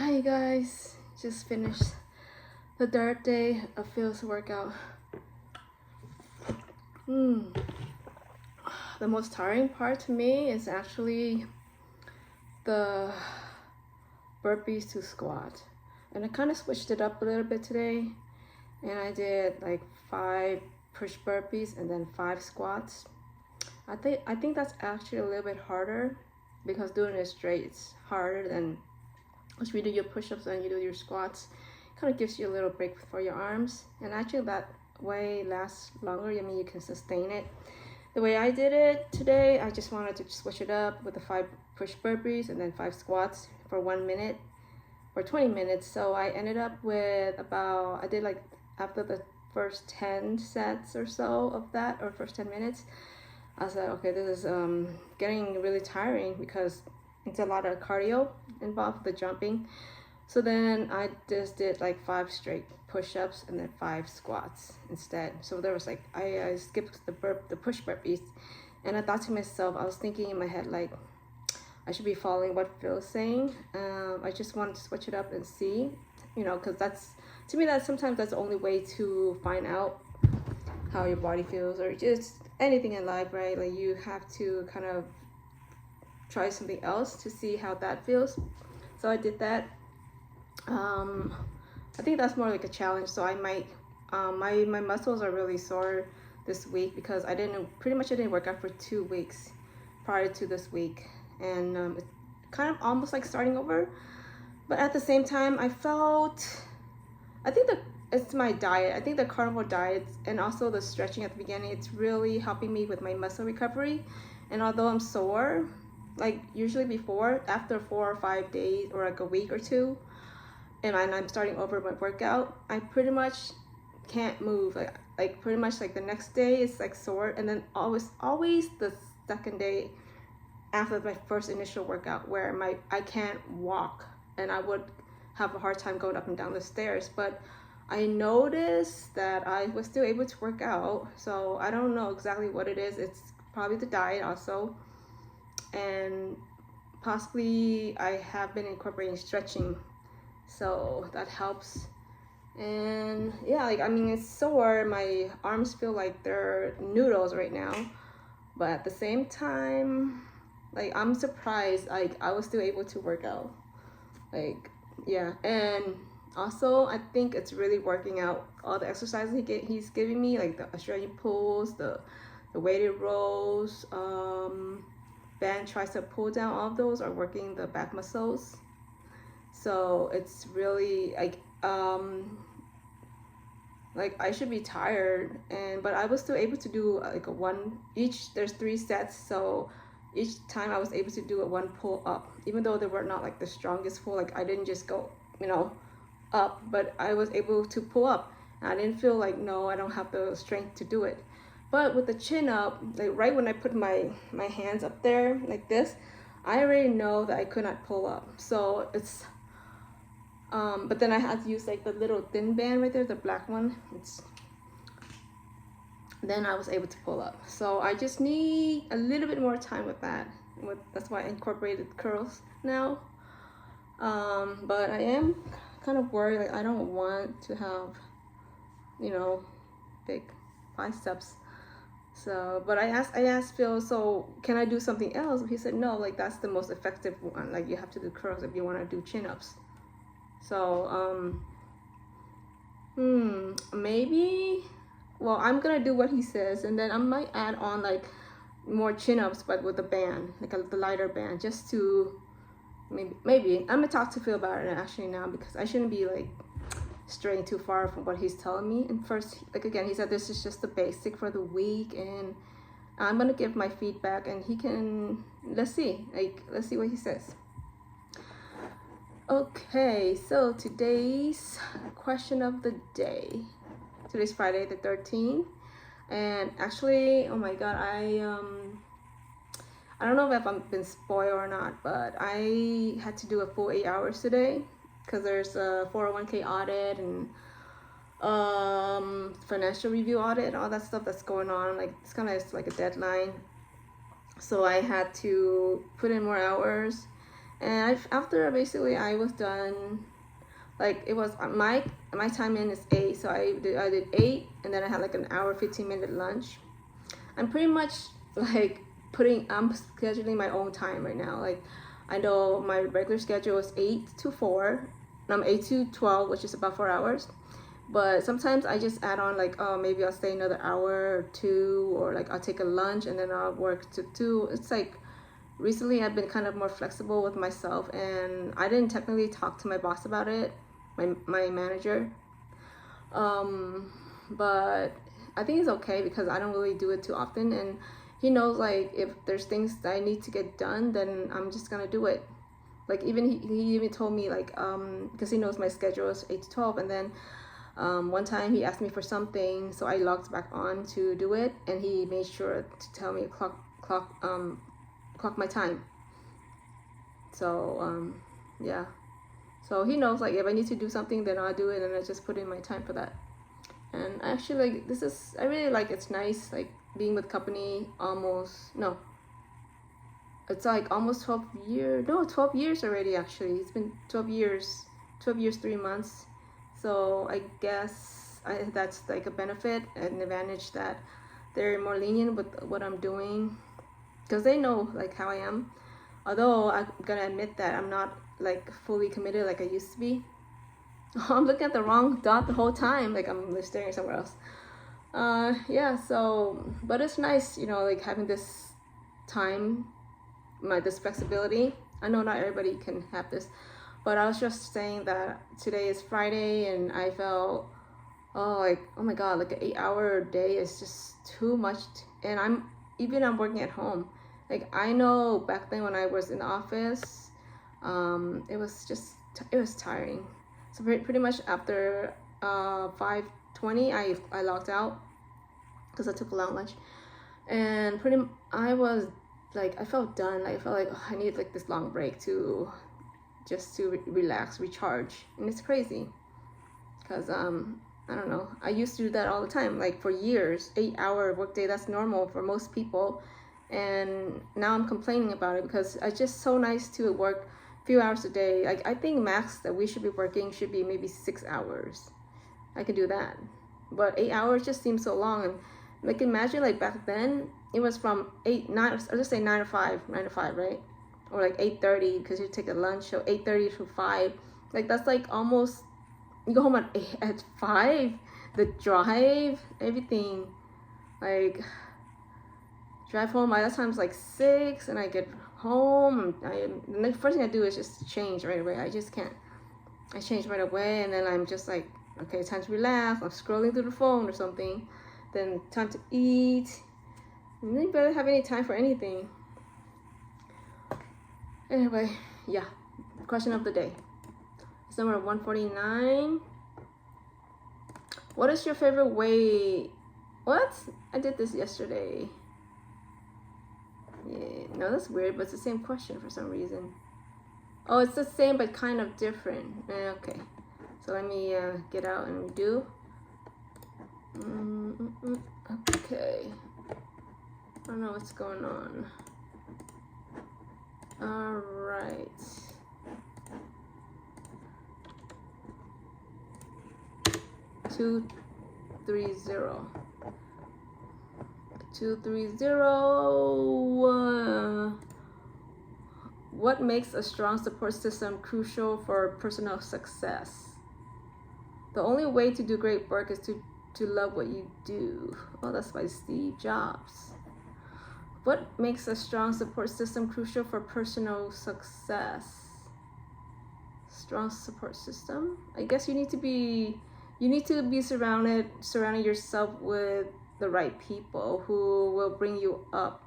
Hi guys, just finished the third day of Phil's workout. The most tiring part to me is actually the burpees to squat. And I kind of switched it up a little bit today. And I did like 5 push burpees and then 5 squats. I think that's actually a little bit harder because doing it straight is harder than once you do your push-ups and you do your squats. It kind of gives you a little break for your arms, and actually that way lasts longer. I mean, you can sustain it. The way I did it today, I just wanted to switch it up with the 5 push burpees and then 5 squats for 1 minute or 20 minutes. So I ended up with I did like after the first 10 sets or so of that, or first 10 minutes, I was like, okay, this is getting really tiring because it's a lot of cardio involved, the jumping. So then I just did like 5 straight push-ups and then 5 squats instead. So there was like, I skipped the push burpees, and I thought to myself, I was thinking in my head like, I should be following what Phil's saying. I just wanted to switch it up and see, because to me that's sometimes the only way to find out how your body feels, or just anything in life, right? Like you have to kind of try something else to see how that feels. So I did that. I think that's more like a challenge. So I might my muscles are really sore this week because I didn't work out for 2 weeks prior to this week, and it's kind of almost like starting over. But at the same time, I think it's my diet. I think the carnivore diet and also the stretching at the beginning, it's really helping me with my muscle recovery. And although I'm sore, like usually before, after 4 or 5 days or like a week or 2, and I'm starting over my workout, I pretty much can't move. Like pretty much like the next day is like sore, and then always the second day after my first initial workout where I can't walk, and I would have a hard time going up and down the stairs. But I noticed that I was still able to work out, so I don't know exactly what it is. It's probably the diet also, and possibly I have been incorporating stretching, so that helps. And yeah, like I mean, it's sore. My arms feel like they're noodles right now, but at the same time, like I'm surprised like I was still able to work out. Like yeah, and also I think it's really working out. All the exercises he's giving me, like the Australian pulls, the weighted rows, band tricep pull down, all of those are working the back muscles. So it's really like I should be tired, but I was still able to do like a one each. There's 3 sets, so each time I was able to do a 1 pull up, even though they were not like the strongest pull. Like I didn't just go up, but I was able to pull up, and I didn't feel like, no, I don't have the strength to do it. But with the chin up, like right when I put my hands up there like this, I already know that I could not pull up. So it's but then I had to use like the little thin band right there, the black one. Then I was able to pull up. So I just need a little bit more time with that. That's why I incorporated curls now. But I am kind of worried. Like I don't want to have, big biceps. So, but I asked Phil, so can I do something else? He said no. Like that's the most effective one. Like you have to do curls if you want to do chin-ups. So maybe, well, I'm gonna do what he says, and then I might add on like more chin-ups, but with a band, like the lighter band, just to maybe I'm gonna talk to Phil about it actually now, because I shouldn't be like straying too far from what he's telling me. And first, like again, he said this is just the basic for the week, and I'm gonna give my feedback, and he can, let's see what he says. Okay, so today's question of the day. Today's Friday the 13th, and actually, oh my god, I don't know if I've been spoiled or not, but I had to do a full 8 hours today because there's a 401k audit and financial review audit and all that stuff that's going on. Like it's kind of like a deadline, so I had to put in more hours. And after basically I was done, like it was my time in is 8, so I did 8, and then I had like an hour 15-minute lunch. I'm pretty much like I'm scheduling my own time right now. Like I know my regular schedule is 8 to 4, 8 to 12, which is about 4 hours. But sometimes I just add on like, oh, maybe I'll stay another hour or 2, or like I'll take a lunch and then I'll work to 2. It's like recently I've been kind of more flexible with myself, and I didn't technically talk to my boss about it, my manager. But I think it's okay because I don't really do it too often, and he knows like if there's things that I need to get done, then I'm just gonna do it. Like even he even told me like because he knows my schedule is 8 to 12, and then one time he asked me for something, so I logged back on to do it, and he made sure to tell me clock my time. So yeah, so he knows like if I need to do something, then I'll do it, and I just put in my time for that. And actually, like I really like, it's nice like being with company it's like almost 12 years already. Actually, it's been 12 years 3 months. So I guess that's like a benefit and an advantage that they're more lenient with what I'm doing, because they know like how I am. Although I'm gonna admit that I'm not like fully committed like I used to be. I'm looking at the wrong dot the whole time, like I'm staring somewhere else. Yeah, so but it's nice, like having this time, this flexibility. I know not everybody can have this, but I was just saying that today is Friday, and I felt oh my god, like an 8-hour day is just too much. And I'm working at home. Like I know back then when I was in the office, it was tiring. So pretty much after 5:20, I logged out because I took a long lunch, and I was like, I felt done. Like I felt like, oh, I need like this long break to relax, recharge. And it's crazy because I don't know, I used to do that all the time, like for years. 8-hour workday, that's normal for most people, and now I'm complaining about it because it's just so nice to work few hours a day. Like I think max that we should be working should be maybe 6 hours. I could do that, but 8 hours just seems so long. And like imagine like back then it was from 9 I'll just say 9 to 5, right? Or like 8:30 because you take a lunch. So 8:30 to 5, like that's like almost, you go home at 5. The drive, everything, like drive home by that time's like 6, and I get home. The first thing I do is just change right away. I just can't. I change right away, and then I'm just like, okay, time to relax. I'm scrolling through the phone or something. Then time to eat. And then you barely have any time for anything. Anyway, yeah. Question of the day. It's number 149. What is your favorite way? What? I did this yesterday. Yeah, no, that's weird, but it's the same question for some reason. Oh, it's the same, but kind of different. Okay, so let me get out and redo. Okay, I don't know what's going on. All right. Two, 230. What makes a strong support system crucial for personal success? The only way to do great work is to love what you do. Oh, that's by Steve Jobs. What makes a strong support system crucial for personal success? Strong support system? I guess you need to be surrounding yourself with the right people who will bring you up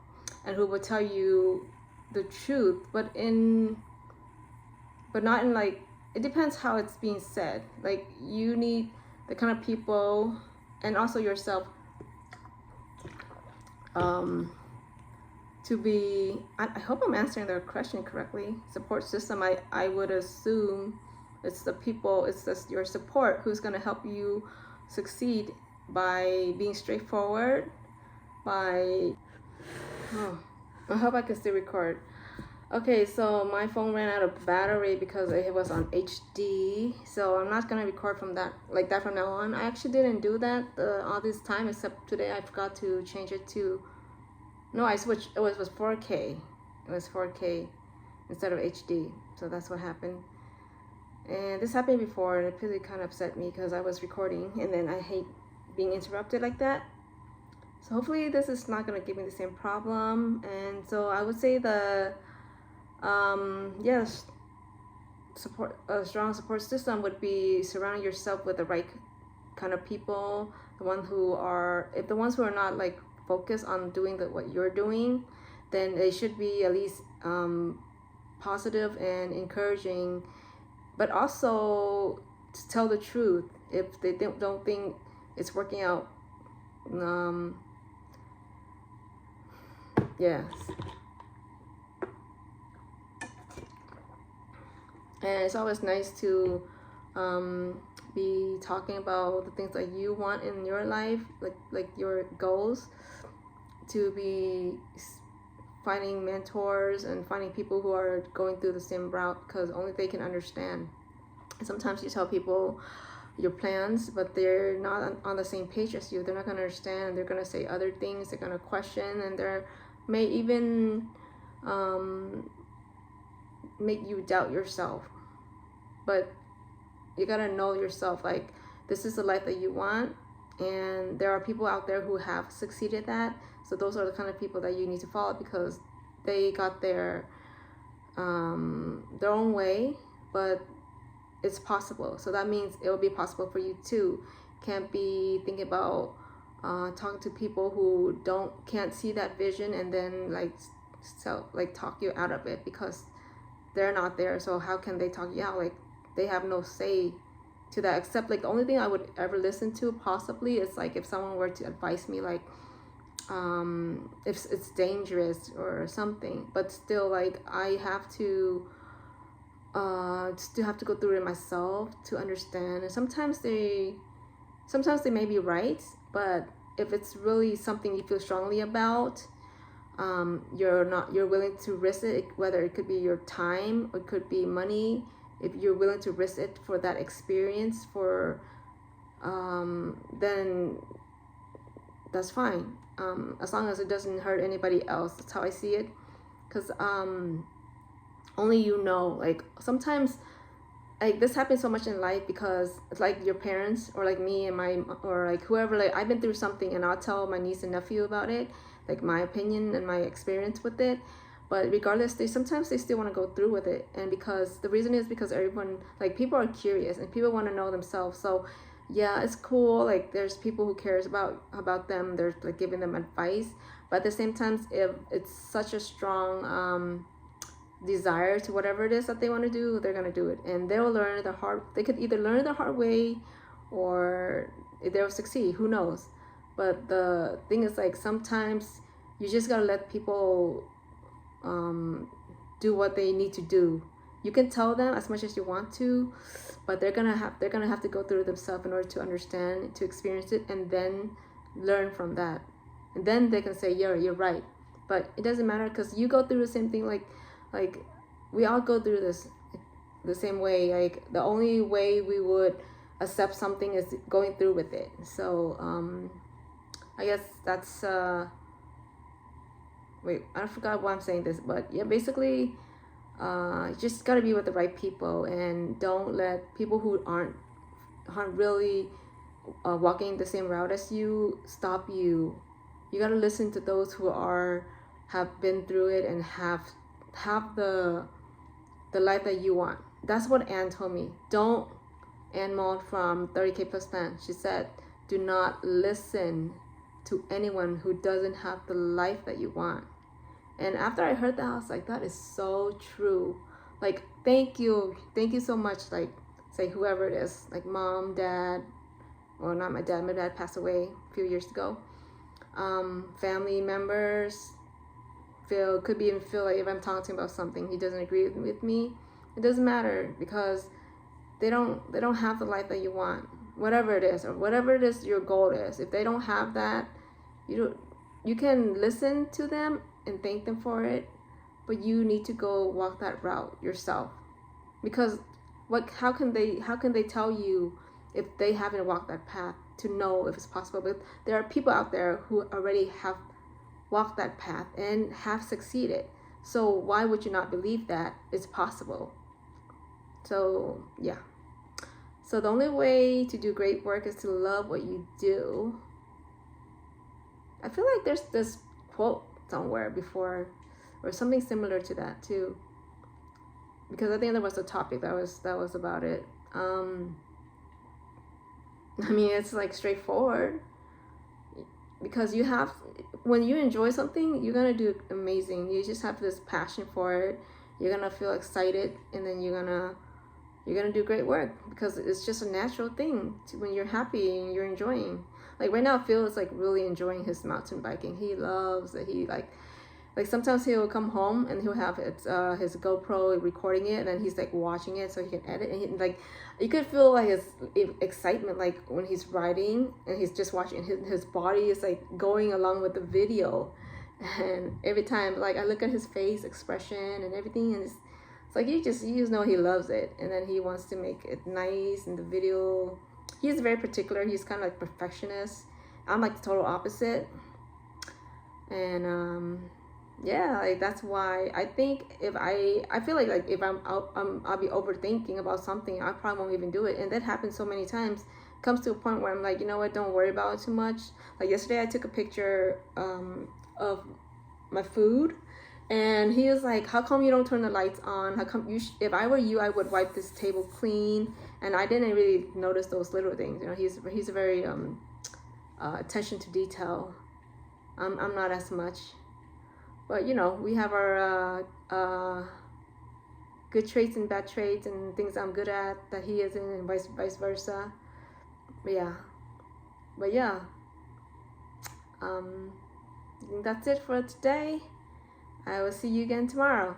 and who will tell you the truth, but not in like, it depends how it's being said. Like you need the kind of people, and also yourself, to be, I hope I'm answering their question correctly. Support system, I would assume it's the people, it's your support who's going to help you succeed by being straightforward, by, I hope I can still record. Okay, so my phone ran out of battery because it was on HD. So I'm not gonna record from that like that from now on. I actually didn't do that all this time, except today I forgot to change it to. No, I switched. It was 4K. It was 4K instead of HD. So that's what happened. And this happened before, and it really kind of upset me because I was recording, and then I hate being interrupted like that. So hopefully this is not gonna give me the same problem. And so I would say yes, support a strong support system would be surrounding yourself with the right kind of people, the ones who are, if the ones who are not like focused on doing what you're doing, then they should be at least positive and encouraging, but also to tell the truth if they don't think it's working out. Yes. And it's always nice to be talking about the things that you want in your life, like your goals, to be finding mentors and finding people who are going through the same route, because only they can understand. And sometimes you tell people your plans, but they're not on the same page as you. They're not going to understand. They're going to say other things. They're going to question, and they may even make you doubt yourself. But you gotta know yourself, like, this is the life that you want, and there are people out there who have succeeded that. So those are the kind of people that you need to follow, because they got their own way, but it's possible. So that means it will be possible for you too. Can't be thinking about talking to people who can't see that vision, and then talk you out of it, because they're not there. So how can they talk you out? Like, they have no say to that, except like the only thing I would ever listen to possibly is like if someone were to advise me, like if it's dangerous or something. But still, like, I have to still have to go through it myself to understand. And sometimes they may be right, but if it's really something you feel strongly about, you're willing to risk it, whether it could be your time or it could be money. If you're willing to risk it for that experience, then that's fine, as long as it doesn't hurt anybody else. That's how I see it, because only you know. Like, sometimes, like, this happens so much in life, because it's like your parents, or like me and or like whoever, like, I've been through something and I'll tell my niece and nephew about it, like my opinion and my experience with it. But regardless, sometimes they still want to go through with it. And because the reason is because everyone, like, people are curious and people want to know themselves. So yeah, it's cool, like, there's people who cares about them, they're like giving them advice. But at the same time, if it's such a strong desire to whatever it is that they want to do, they're going to do it, and they could either learn the hard way, or they'll succeed, who knows. But the thing is, like, sometimes you just gotta let people do what they need to do. You can tell them as much as you want to, but they're gonna have to go through it themselves in order to understand, to experience it, and then learn from that. And then they can say, yeah, you're right. But it doesn't matter, because you go through the same thing. Like we all go through this the same way. Like, the only way we would accept something is going through with it. So I guess that's wait, I forgot why I'm saying this, but yeah, basically, you just gotta be with the right people, and don't let people who aren't really walking the same route as you stop you. You gotta listen to those who have been through it and have the life that you want. That's what Anne told me. Anne Mold from 30K Plus Plan, she said, do not listen to anyone who doesn't have the life that you want. And after I heard that, I was like, that is so true. Like, thank you so much. Like, say whoever it is, like mom, dad, or not my dad passed away a few years ago. Family members, could even feel like if I'm talking about something, he doesn't agree with me, it doesn't matter, because they don't have the life that you want, whatever it is, or whatever it is your goal is. If they don't have that, you can listen to them and thank them for it, but you need to go walk that route yourself. Because how can they tell you if they haven't walked that path to know if it's possible? But there are people out there who already have walked that path and have succeeded. So why would you not believe that it's possible? So yeah. So the only way to do great work is to love what you do. I feel like there's this quote somewhere before, or something similar to that too, because I think there was a topic that was about it. I mean, it's like straightforward, because when you enjoy something, you're gonna do amazing. You just have this passion for it. You're gonna feel excited, and then you're gonna do great work, because it's just a natural thing when you're happy and you're enjoying. Like right now, Phil is like really enjoying his mountain biking. He loves it. He like sometimes he'll come home and he'll have his GoPro recording it, and then he's like watching it so he can edit. And like you could feel like his excitement, like when he's riding and he's just watching. His body is like going along with the video, and every time like I look at his face expression and everything, and it's like you just know he loves it, and then he wants to make it nice in the video. He's very particular. He's kind of like perfectionist. I'm like the total opposite. And yeah, like that's why I think if I feel like if I'll be overthinking about something, I probably won't even do it. And that happens so many times. It comes to a point where I'm like, you know what, don't worry about it too much. Like yesterday I took a picture of my food, and he was like, how come you don't turn the lights on? How come if I were you, I would wipe this table clean. And I didn't really notice those little things. You know, he's a very attention to detail. I'm not as much. But you know, we have our good traits and bad traits, and things I'm good at that he isn't, and vice versa. But yeah, I think that's it for today. I will see you again tomorrow.